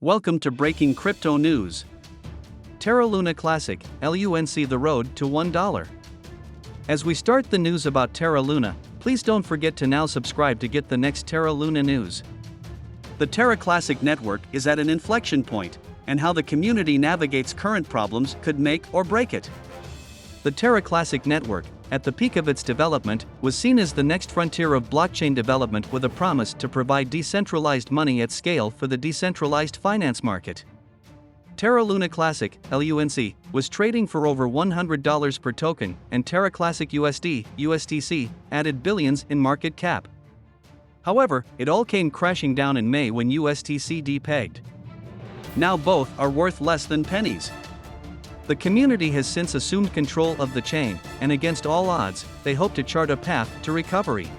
Welcome to Breaking Crypto News. Terra Luna Classic, LUNC the road to $1. As we start the news about Terra Luna, please don't forget to now subscribe to get the next Terra Luna news. The Terra Classic network is at an inflection point, and how the community navigates current problems could make or break it. The Terra Classic network, at the peak of its development, was seen as the next frontier of blockchain development with a promise to provide decentralized money at scale for the decentralized finance market. Terra Luna Classic, LUNC, was trading for over $100 per token, and TerraClassicUSD, USTC, added billions in market cap. However, it all came crashing down in May when USTC depegged. Now both are worth less than pennies. The community has since assumed control of the chain, and against all odds, they hope to chart a path to recovery.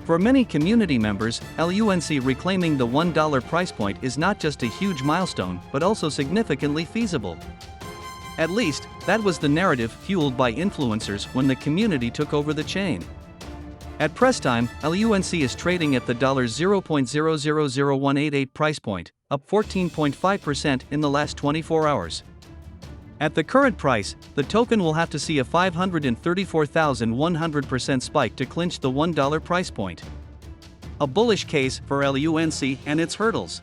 For many community members, LUNC reclaiming the $1 price point is not just a huge milestone but also significantly feasible. At least, that was the narrative fueled by influencers when the community took over the chain. At press time, LUNC is trading at the $0.000188 price point, up 14.5% in the last 24 hours. At the current price, the token will have to see a 534,100% spike to clinch the $1 price point. A bullish case for LUNC and its hurdles.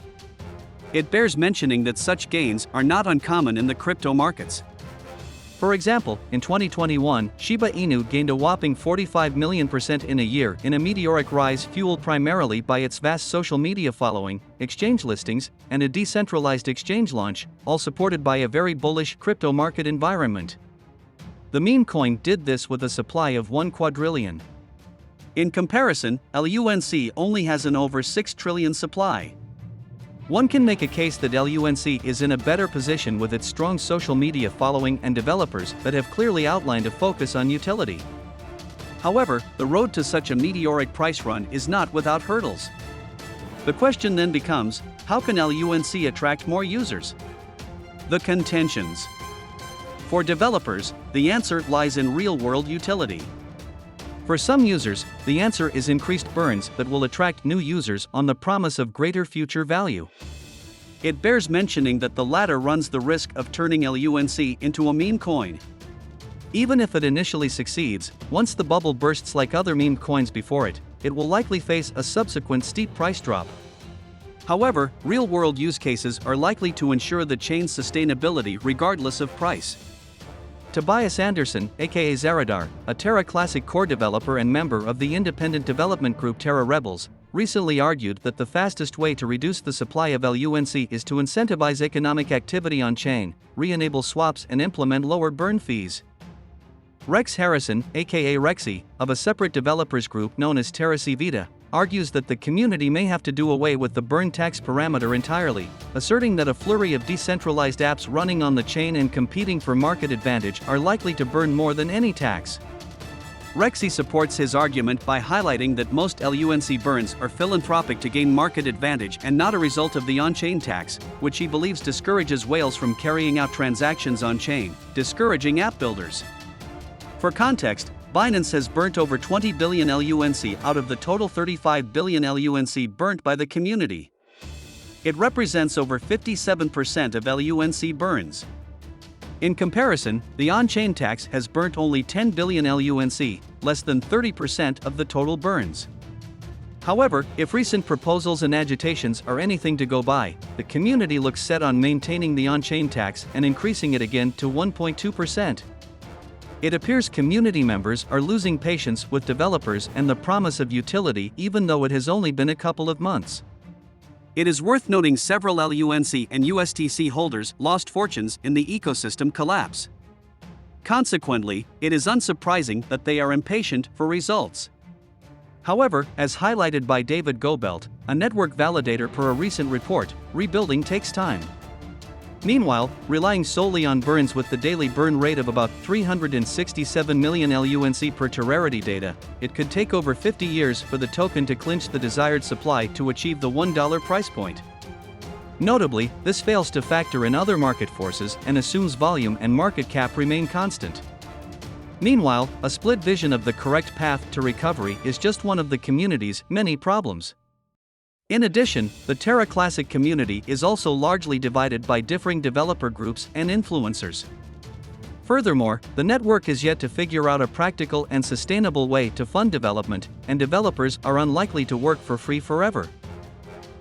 It bears mentioning that such gains are not uncommon in the crypto markets. For example, in 2021, Shiba Inu gained a whopping 45 million% in a year in a meteoric rise fueled primarily by its vast social media following, exchange listings, and a decentralized exchange launch, all supported by a very bullish crypto market environment. The meme coin did this with a supply of 1 quadrillion. In comparison, LUNC only has an over 6 trillion supply. One can make a case that LUNC is in a better position with its strong social media following and developers that have clearly outlined a focus on utility. However, the road to such a meteoric price run is not without hurdles. The question then becomes, how can LUNC attract more users? The contentions. For developers, the answer lies in real-world utility. For some users, the answer is increased burns that will attract new users on the promise of greater future value. It bears mentioning that the latter runs the risk of turning LUNC into a meme coin. Even if it initially succeeds, once the bubble bursts like other meme coins before it, it will likely face a subsequent steep price drop. However, real-world use cases are likely to ensure the chain's sustainability regardless of price. Tobias Anderson, aka Zaradar, a Terra Classic core developer and member of the independent development group Terra Rebels, recently argued that the fastest way to reduce the supply of LUNC is to incentivize economic activity on-chain, re-enable swaps and implement lower burn fees. Rex Harrison, aka Rexy, of a separate developers group known as Terra Civita, argues that the community may have to do away with the burn tax parameter entirely, asserting that a flurry of decentralized apps running on the chain and competing for market advantage are likely to burn more than any tax. Rexy supports his argument by highlighting that most LUNC burns are philanthropic to gain market advantage and not a result of the on-chain tax, which he believes discourages whales from carrying out transactions on-chain, discouraging app builders. For context, Binance has burnt over 20 billion LUNC out of the total 35 billion LUNC burnt by the community. It represents over 57% of LUNC burns. In comparison, the on-chain tax has burnt only 10 billion LUNC, less than 30% of the total burns. However, if recent proposals and agitations are anything to go by, the community looks set on maintaining the on-chain tax and increasing it again to 1.2%. It appears community members are losing patience with developers and the promise of utility even though it has only been a couple of months. It is worth noting several LUNC and USTC holders lost fortunes in the ecosystem collapse. Consequently, it is unsurprising that they are impatient for results. However, as highlighted by David Gobelt, a network validator per a recent report, rebuilding takes time. Meanwhile, relying solely on burns with the daily burn rate of about 367 million LUNC per Terrarity data, it could take over 50 years for the token to clinch the desired supply to achieve the $1 price point. Notably, this fails to factor in other market forces and assumes volume and market cap remain constant. Meanwhile, a split vision of the correct path to recovery is just one of the community's many problems. In addition, the Terra Classic community is also largely divided by differing developer groups and influencers. Furthermore, the network is yet to figure out a practical and sustainable way to fund development, and developers are unlikely to work for free forever.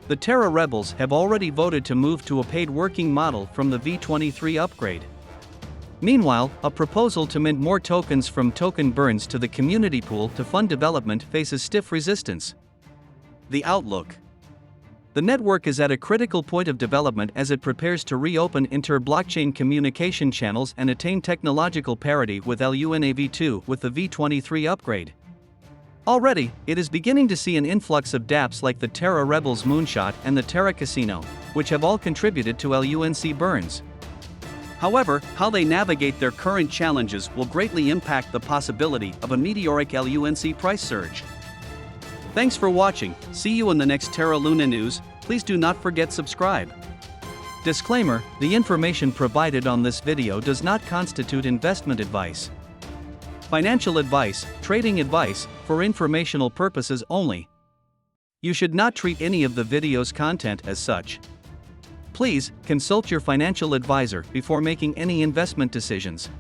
The Terra rebels have already voted to move to a paid working model from the V23 upgrade. Meanwhile, a proposal to mint more tokens from token burns to the community pool to fund development faces stiff resistance. The outlook. The network is at a critical point of development as it prepares to reopen inter-blockchain communication channels and attain technological parity with LUNC with the V23 upgrade. Already, it is beginning to see an influx of dApps like the Terra Rebels Moonshot and the Terra Casino, which have all contributed to LUNC burns. However, how they navigate their current challenges will greatly impact the possibility of a meteoric LUNC price surge. Thanks for watching. See you in the next Terra Luna news. Please do not forget subscribe. Disclaimer: the information provided on this video does not constitute investment advice. Financial advice, trading advice, for informational purposes only. You should not treat any of the video's content as such. Please consult your financial advisor before making any investment decisions.